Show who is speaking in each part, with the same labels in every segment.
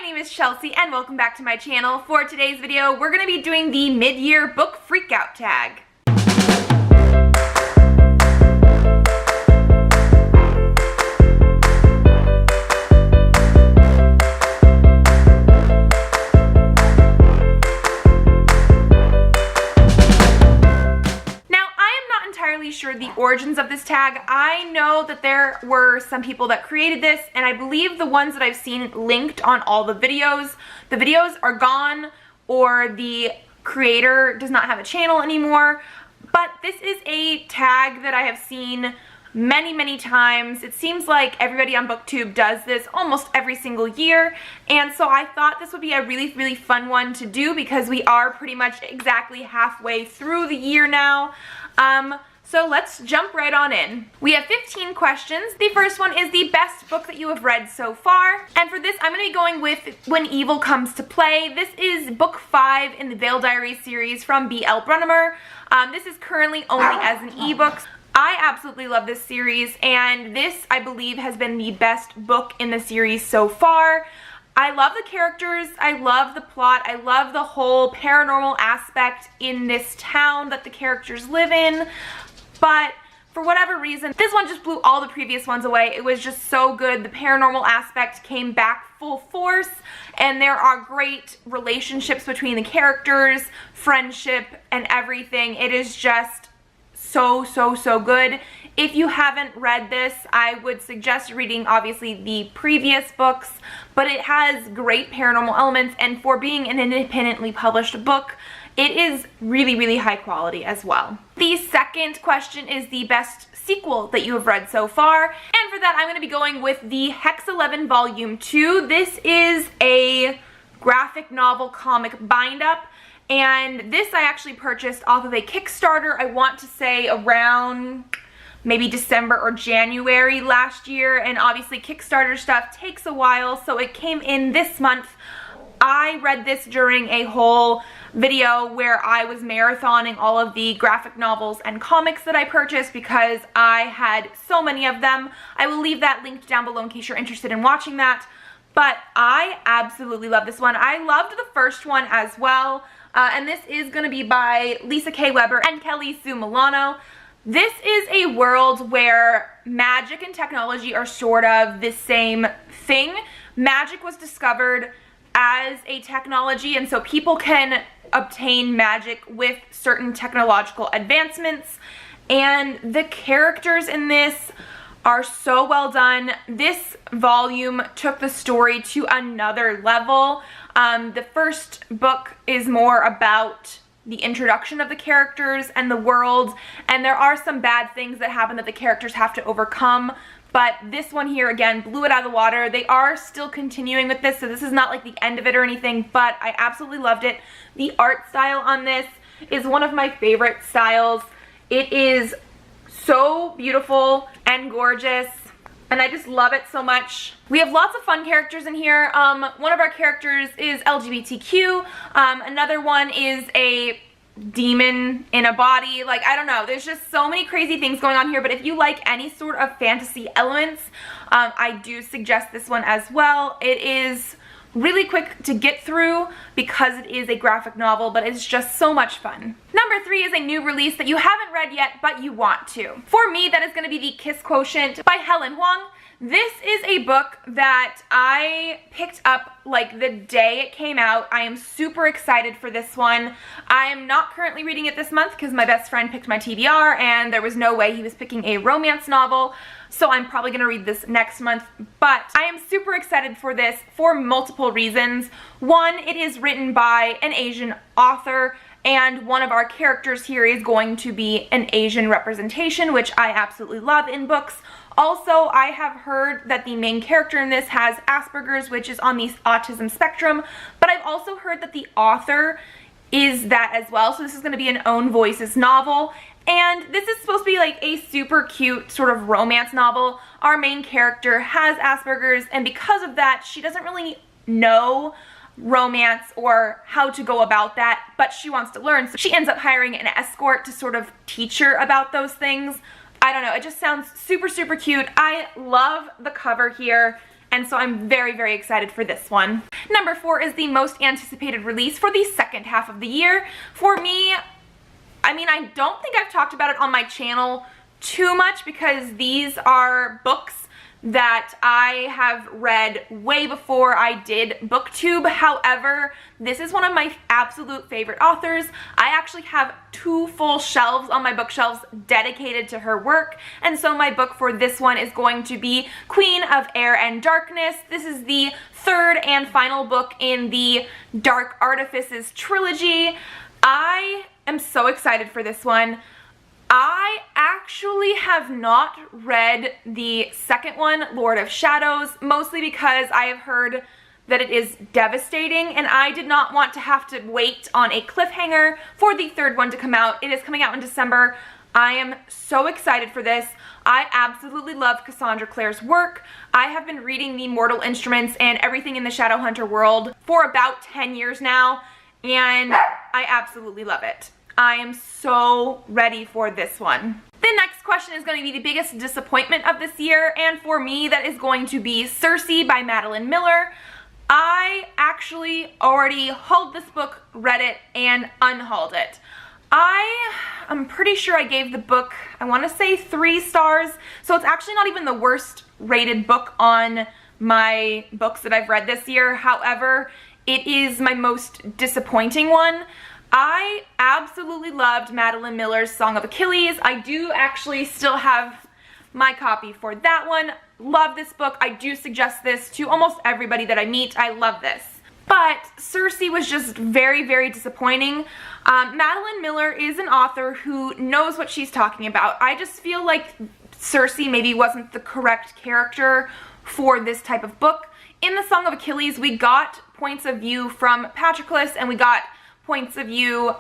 Speaker 1: name is Chelsea and welcome back to my channel. For today's video, we're going to be doing the mid-year book freakout tag. Sure the origins of this tag. I know that there were some people that created this, and I believe the ones that I've seen linked on all the videos are gone, or the creator does not have a channel anymore. But this is a tag that I have seen many times. It seems like everybody on Booktube does this almost every single year, and so I thought this would be a really fun one to do because we are pretty much exactly halfway through the year now. So let's jump right on in. We have 15 questions. The first one is the best book that you have read so far. And for this, I'm going to be going with When Evil Comes to Play. This is book 5 in the Veil Diaries series from B.L. Brunimer. This is currently only as an ebook. I absolutely love this series, and this, I believe, has been the best book in the series so far. I love the characters, I love the plot, I love the whole paranormal aspect in this town that the characters live in. But for whatever reason, this one just blew all the previous ones away. It was just so good. The paranormal aspect came back full force, and there are great relationships between the characters, friendship, and everything. It is just so good. If you haven't read this, I would suggest reading obviously the previous books, but it has great paranormal elements, and for being an independently published book, it is really high quality as well. The second question is the best sequel that you have read so far, and for that I'm going to be going with the Hex 11 Volume 2. This is a graphic novel comic bind-up, and this I actually purchased off of a Kickstarter, I want to say around maybe December or January last year, and obviously Kickstarter stuff takes a while, so it came in this month. I read this during a whole video where I was marathoning all of the graphic novels and comics that I purchased because I had so many of them. I will leave that linked down below in case you're interested in watching that. But I absolutely love this one. I loved the first one as well. And this is going to be by Lisa K. Weber and Kelly Sue Milano. This is a world where magic and technology are sort of the same thing. Magic was discovered as a technology, and so people can obtain magic with certain technological advancements, and the characters in this are so well done. This volume took the story to another level. The first book is more about the introduction of the characters and the world, and there are some bad things that happen that the characters have to overcome. But this one here, again, blew it out of the water. They are still continuing with this, so this is not like the end of it or anything, but I absolutely loved it. The art style on this is one of my favorite styles. It is so beautiful and gorgeous, and I just love it so much. We have lots of fun characters in here. One of our characters is LGBTQ. Another one is a demon in a body. Like, I don't know, there's just so many crazy things going on here, but if you like any sort of fantasy elements, I do suggest this one as well. It is really quick to get through because it is a graphic novel, but it's just so much fun. Number 3 is a new release that you haven't read yet, but you want to. For me, that is going to be the Kiss Quotient by Helen Huang. This is a book that I picked up like the day it came out. I am super excited for this one. I am not currently reading it this month because my best friend picked my TBR and there was no way he was picking a romance novel, so I'm probably going to read this next month. But I am super excited for this for multiple reasons. One, it is written by an Asian author, and one of our characters here is going to be an Asian representation, which I absolutely love in books. Also, I have heard that the main character in this has Asperger's, which is on the autism spectrum, but I've also heard that the author is that as well, so this is going to be an own voices novel, and this is supposed to be like a super cute sort of romance novel. Our main character has Asperger's, and because of that, she doesn't really know romance or how to go about that, but she wants to learn, so she ends up hiring an escort to sort of teach her about those things. I don't know, it just sounds super cute. I love the cover here. and so I'm very, very excited for this one. Number 4 is the most anticipated release for the second half of the year. For me, I mean, I don't think I've talked about it on my channel too much because these are books that I have read way before I did Booktube. However, this is one of my absolute favorite authors. I actually have 2 full shelves on my bookshelves dedicated to her work, and so my book for this one is going to be Queen of Air and Darkness. This is the 3rd and final book in the Dark Artifices trilogy. I am so excited for this one. I actually have not read the second one, Lord of Shadows, mostly because I have heard that it is devastating, and I did not want to have to wait on a cliffhanger for the 3rd one to come out. It is coming out in December. I am so excited for this. I absolutely love Cassandra Clare's work. I have been reading the Mortal Instruments and everything in the Shadowhunter world for about 10 years now, and I absolutely love it. I am so ready for this one. The next question is going to be the biggest disappointment of this year, and for me that is going to be Cersei by Madeline Miller. I actually already hauled this book, read it, and unhauled it. I'm pretty sure I gave the book, I want to say 3 stars, so it's actually not even the worst rated book on my books that I've read this year. However, it is my most disappointing one. I absolutely loved Madeline Miller's Song of Achilles. I do actually still have my copy for that one. Love this book. I do suggest this to almost everybody that I meet. I love this. But Cersei was just very, very disappointing. Madeline Miller is an author who knows what she's talking about. I just feel like Cersei maybe wasn't the correct character for this type of book. In the Song of Achilles, we got points of view from Patroclus, and we got points of view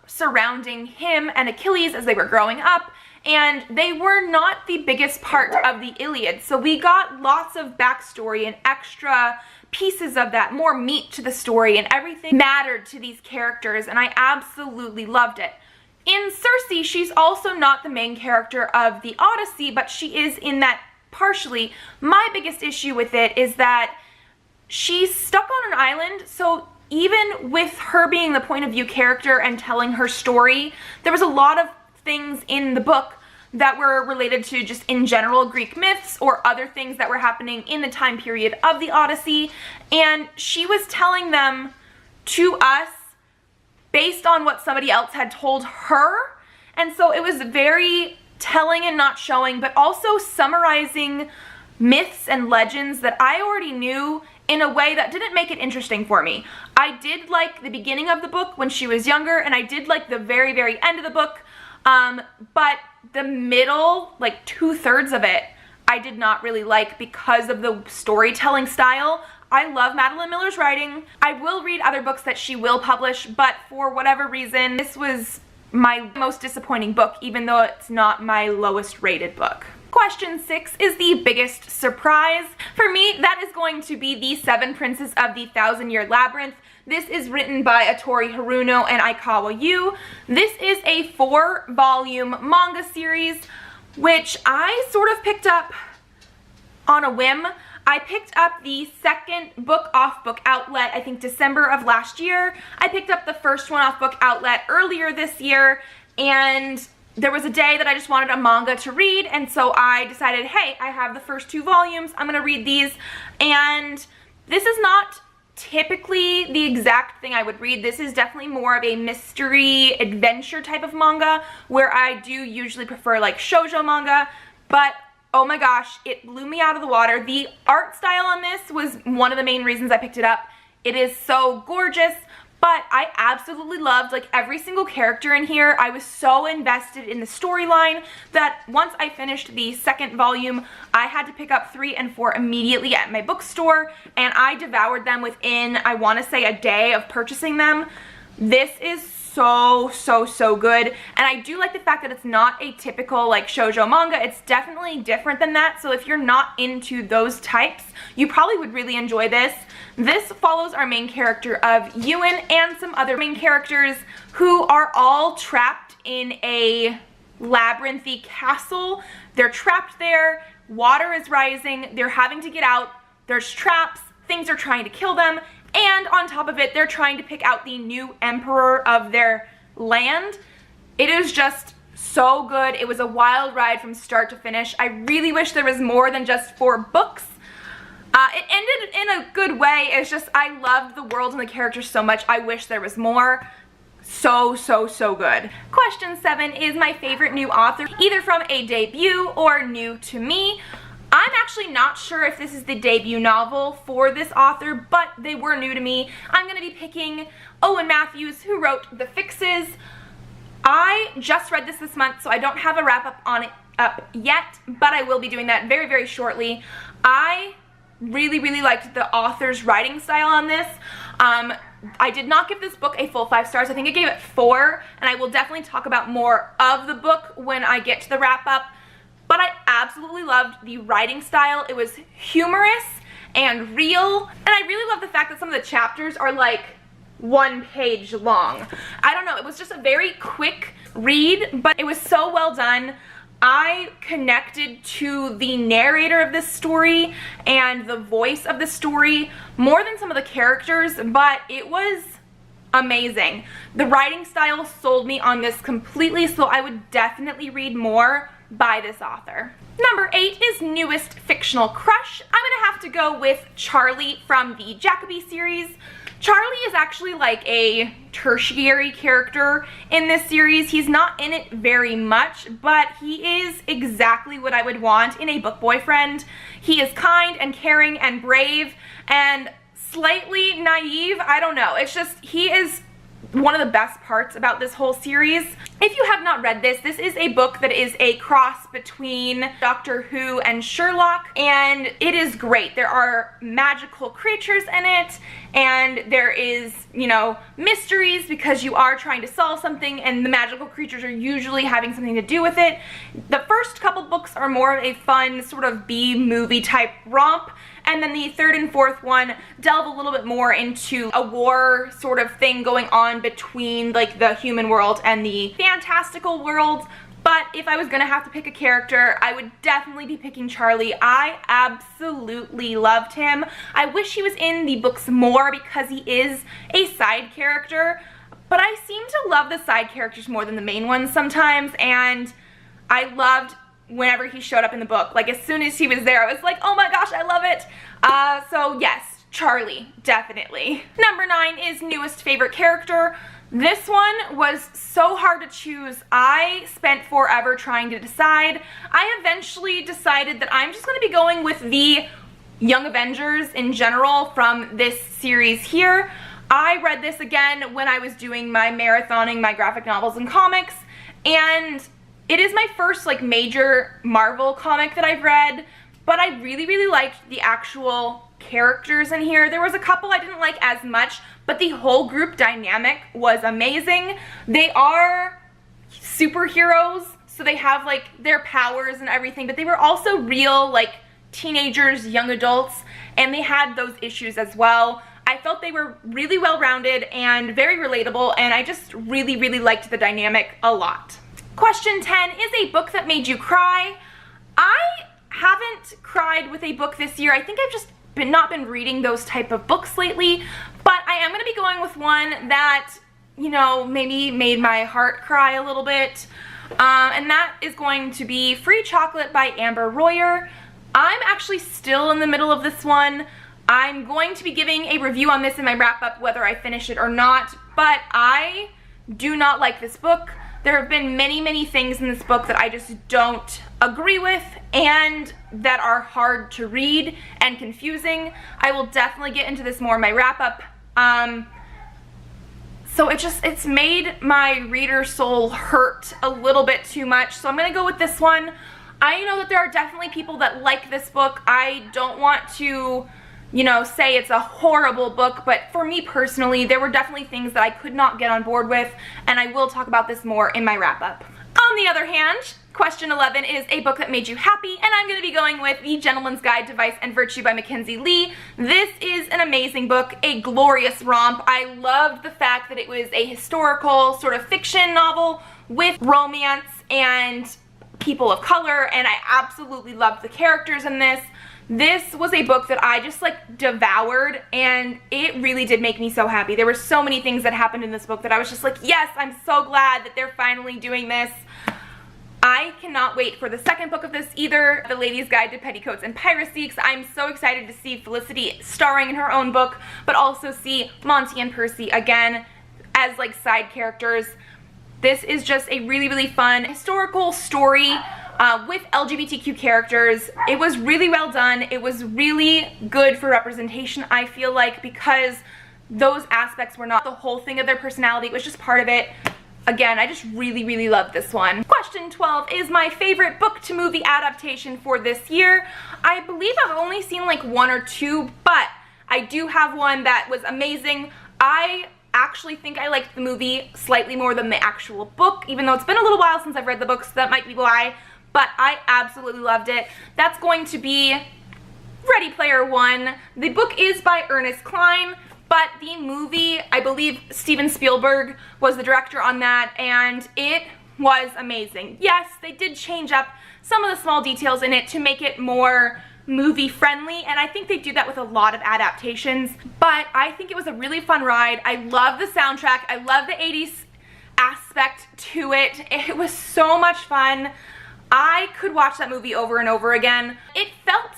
Speaker 1: surrounding him and Achilles as they were growing up, and they were not the biggest part of the Iliad. So we got lots of backstory and extra pieces of that, more meat to the story, and everything mattered to these characters, and I absolutely loved it. In Cersei, she's also not the main character of the Odyssey, but she is in that partially. My biggest issue with it is that she's stuck on an island, so even with her being the point of view character and telling her story, there was a lot of things in the book that were related to just in general Greek myths or other things that were happening in the time period of the Odyssey, and she was telling them to us based on what somebody else had told her, and so it was very telling and not showing, but also summarizing myths and legends that I already knew in a way that didn't make it interesting for me. I did like the beginning of the book when she was younger, and I did like the very, very end of the book, but the middle, like 2/3 of it, I did not really like because of the storytelling style. I love Madeline Miller's writing. I will read other books that she will publish, but for whatever reason, this was my most disappointing book, even though it's not my lowest rated book. Question 6 is the biggest surprise. For me, that is going to be The Seven Princes of the Thousand-Year Labyrinth. This is written by Atori Haruno and Aikawa Yu. This is a 4-volume manga series, which I sort of picked up on a whim. I picked up the second book off Book Outlet, I think December of last year. I picked up the first one off Book Outlet earlier this year, and there was a day that I just wanted a manga to read, and so I decided, hey, I have the first 2 volumes, I'm gonna read these, and this is not typically the exact thing I would read. This is definitely more of a mystery adventure type of manga, where I do usually prefer like shoujo manga, but oh my gosh, it blew me out of the water. The art style on this was one of the main reasons I picked it up. It is so gorgeous. But I absolutely loved like every single character in here. I was so invested in the storyline that once I finished the second volume, I had to pick up 3 and 4 immediately at my bookstore, and I devoured them within, I want to say, a day of purchasing them. This is so good, and I do like the fact that it's not a typical like shoujo manga. It's definitely different than that, so if you're not into those types, you probably would really enjoy this. This follows our main character of Ewan and some other main characters who are all trapped in a labyrinthy castle. They're trapped there, water is rising, they're having to get out there's traps, things are trying to kill them, and on top of it, they're trying to pick out the new emperor of their land. It is just so good. It was a wild ride from start to finish. I really wish there was more than just 4 books. It ended in a good way. It's just, I loved the world and the characters so much. I wish there was more. So good. Question 7 is my favorite new author, either from a debut or new to me. I'm actually not sure if this is the debut novel for this author, but they were new to me. I'm going to be picking Owen Matthews, who wrote The Fixes. I just read this month, so I don't have a wrap-up on it up yet, but I will be doing that very, very shortly. I really liked the author's writing style on this. I did not give this book a full 5 stars. I think I gave it 4, and I will definitely talk about more of the book when I get to the wrap-up. But I absolutely loved the writing style. It was humorous and real, and I really love the fact that some of the chapters are like 1 page long. I don't know, it was just a very quick read, but it was so well done. I connected to the narrator of this story and the voice of the story more than some of the characters, but it was amazing. The writing style sold me on this completely, so I would definitely read more by this author. Number 8 is newest fictional crush. I'm gonna have to go with Charlie from the Jacoby series. Charlie is actually like a tertiary character in this series. He's not in it very much, but he is exactly what I would want in a book boyfriend. He is kind and caring and brave and slightly naive. I don't know. It's just, he is one of the best parts about this whole series. If you have not read this, this is a book that is a cross between Doctor Who and Sherlock, and it is great. There are magical creatures in it, and there is, you know, mysteries because you are trying to solve something, and the magical creatures are usually having something to do with it. The first couple books are more of a fun sort of B-movie type romp, and then the 3rd and 4th one delve a little bit more into a war sort of thing going on between like the human world and the fantastical world. But if I was gonna have to pick a character, I would definitely be picking Charlie. I absolutely loved him. I wish he was in the books more because he is a side character, but I seem to love the side characters more than the main ones sometimes, and I loved whenever he showed up in the book. Like, as soon as he was there, I was like, oh my gosh, I love it. So yes, Charlie, definitely. Number 9 is newest favorite character. This one was so hard to choose. I spent forever trying to decide. I eventually decided that I'm just going to be going with the Young Avengers in general from this series here. I read this again when I was doing my marathoning my graphic novels and comics, and it is my first like major Marvel comic that I've read, but I really liked the actual characters in here. There was a couple I didn't like as much, but the whole group dynamic was amazing. They are superheroes, so they have like their powers and everything, but they were also real like teenagers, young adults, and they had those issues as well. I felt they were really well-rounded and very relatable, and I just really liked the dynamic a lot. Question 10 is a book that made you cry. I haven't cried with a book this year. I think I've just not been reading those type of books lately, but I am going to be going with one that, you know, maybe made my heart cry a little bit, and that is going to be Free Chocolate by Amber Royer. I'm actually still in the middle of this one. I'm going to be giving a review on this in my wrap-up whether I finish it or not, but I do not like this book. There have been many things in this book that I just don't agree with and that are hard to read and confusing. I will definitely get into this more in my wrap-up. So it's made my reader soul hurt a little bit too much, so I'm gonna go with this one. I know that there are definitely people that like this book. I don't want to, you know, say it's a horrible book, but for me personally, there were definitely things that I could not get on board with, and I will talk about this more in my wrap-up. On the other hand, question 11 is a book that made you happy, and I'm going to be going with The Gentleman's Guide to Vice and Virtue by Mackenzie Lee. This is an amazing book, a glorious romp. I loved the fact that it was a historical sort of fiction novel with romance and people of color, and I absolutely loved the characters in this. This was a book that I just like devoured, and it really did make me so happy. There were so many things that happened in this book that I was just like, yes, I'm so glad that they're finally doing this. I cannot wait for the second book of this either, The Lady's Guide to Petticoats and Piracy, because I'm so excited to see Felicity starring in her own book, but also see Monty and Percy again as like side characters. This is just a really, really fun historical story with LGBTQ characters. It was really well done. It was really good for representation, I feel like, because those aspects were not the whole thing of their personality. It was just part of it. Again, I just really, really love this one. Question 12 is my favorite book to movie adaptation for this year. I believe I've only seen like one or two, but I do have one that was amazing. I actually think I liked the movie slightly more than the actual book, even though it's been a little while since I've read the book, so that might be why, but I absolutely loved it. That's going to be Ready Player One. The book is by Ernest Cline, but the movie, I believe Steven Spielberg was the director on that, and it was amazing. Yes, they did change up some of the small details in it to make it more movie friendly, and I think they do that with a lot of adaptations, but I think it was a really fun ride. I love the soundtrack. I love the 80s aspect to it. It was so much fun. I could watch that movie over and over again. It felt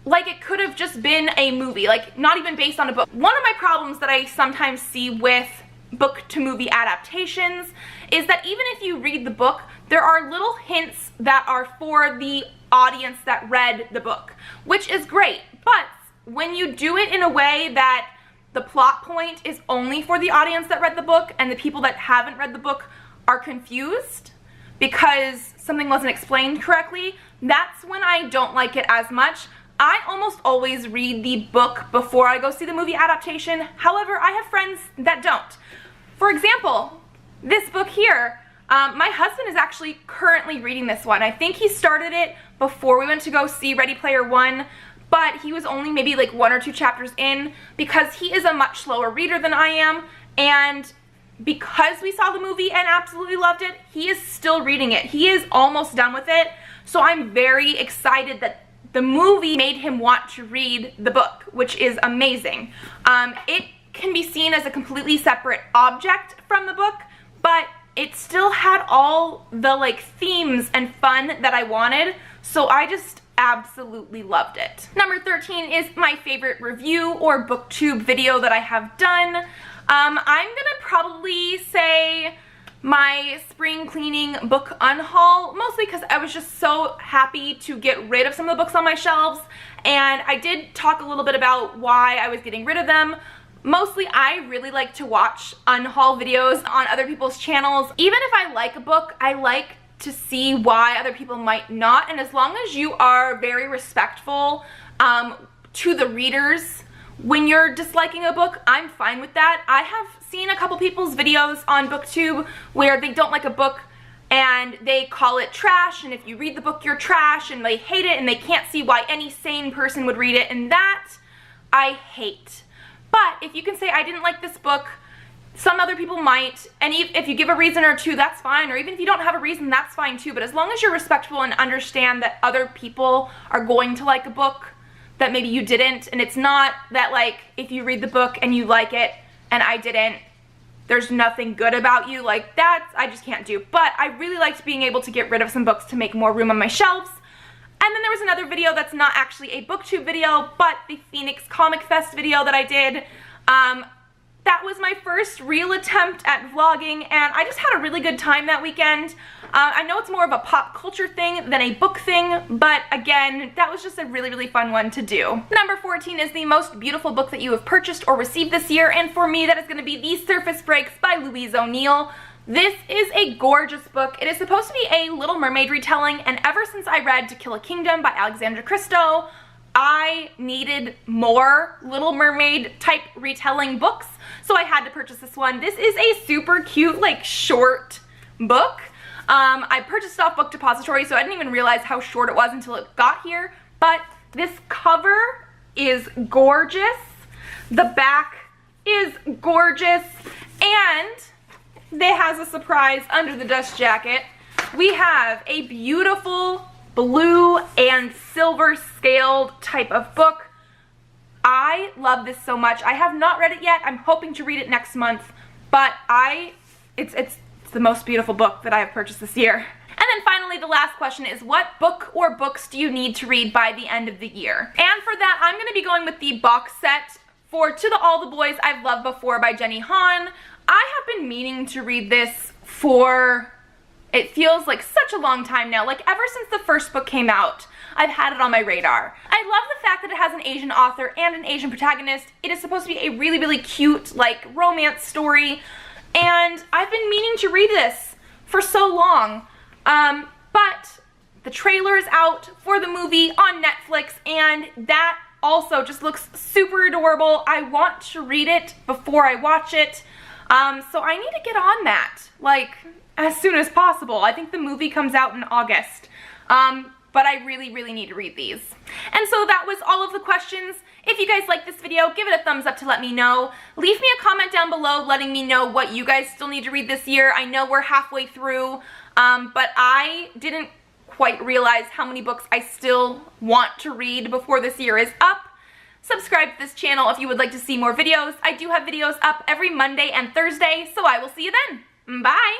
Speaker 1: like it could have just been a movie, like not even based on a book. One of my problems that I sometimes see with book to movie adaptations is that even if you read the book, there are little hints that are for the audience that read the book, which is great. But when you do it in a way that the plot point is only for the audience that read the book and the people that haven't read the book are confused because something wasn't explained correctly, that's when I don't like it as much. I almost always read the book before I go see the movie adaptation. However, I have friends that don't. For example, this book here, my husband is actually currently reading this one. I think he started it before we went to go see Ready Player One, but he was only maybe like 1 or 2 chapters in because he is a much slower reader than I am, and because we saw the movie and absolutely loved it, he is still reading it. He is almost done with it, so I'm very excited that the movie made him want to read the book, which is amazing. It can be seen as a completely separate object from the book, but it still had all the like themes and fun that I wanted, so I just absolutely loved it. Number 13 is my favorite review or booktube video that I have done. I'm gonna probably say my spring cleaning book unhaul, mostly because I was just so happy to get rid of some of the books on my shelves, and I did talk a little bit about why I was getting rid of them. Mostly, I really like to watch unhaul videos on other people's channels. Even if I like a book, I like to see why other people might not, and as long as you are very respectful to the readers when you're disliking a book, I'm fine with that. I have seen a couple people's videos on Booktube where they don't like a book and they call it trash, and if you read the book, you're trash, and they hate it and they can't see why any sane person would read it, and that I hate. But if you can say, I didn't like this book, some other people might, and if you give a reason or two, that's fine, or even if you don't have a reason, that's fine too, but as long as you're respectful and understand that other people are going to like a book that maybe you didn't, and it's not that like if you read the book and you like it and I didn't, there's nothing good about you, like that I just can't do. But I really liked being able to get rid of some books to make more room on my shelves. And then there was another video that's not actually a booktube video, but the Phoenix Comic Fest video that I did. That was my first real attempt at vlogging, and I just had a really good time that weekend. I know it's more of a pop culture thing than a book thing, but again, that was just a really, really fun one to do. Number 14 is the most beautiful book that you have purchased or received this year, and for me, that is going to be The Surface Breaks by Louise O'Neill. This is a gorgeous book. It is supposed to be a Little Mermaid retelling, and ever since I read To Kill a Kingdom by Alexandra Christo, I needed more Little Mermaid type retelling books, so I had to purchase this one. This is a super cute, like, short book. I purchased it off Book Depository, so I didn't even realize how short it was until it got here, but this cover is gorgeous. The back is gorgeous, and it has a surprise under the dust jacket. We have a beautiful blue and silver scaled type of book. I love this so much. I have not read it yet. I'm hoping to read it next month, but it's the most beautiful book that I have purchased this year. And then finally, the last question is, what book or books do you need to read by the end of the year? And for that, I'm going to be going with the box set for To All the Boys I've Loved Before by Jenny Han. I have been meaning to read this for, it feels like such a long time now, like ever since the first book came out. I've had it on my radar. I love the fact that it has an Asian author and an Asian protagonist. It is supposed to be a really, really cute, like, romance story, and I've been meaning to read this for so long. But the trailer is out for the movie on Netflix, and that also just looks super adorable. I want to read it before I watch it, so I need to get on that, like, as soon as possible. I think the movie comes out in August. But I really, really need to read these. And so that was all of the questions. If you guys like this video, give it a thumbs up to let me know. Leave me a comment down below letting me know what you guys still need to read this year. I know we're halfway through, but I didn't quite realize how many books I still want to read before this year is up. Subscribe to this channel if you would like to see more videos. I do have videos up every Monday and Thursday, so I will see you then. Bye!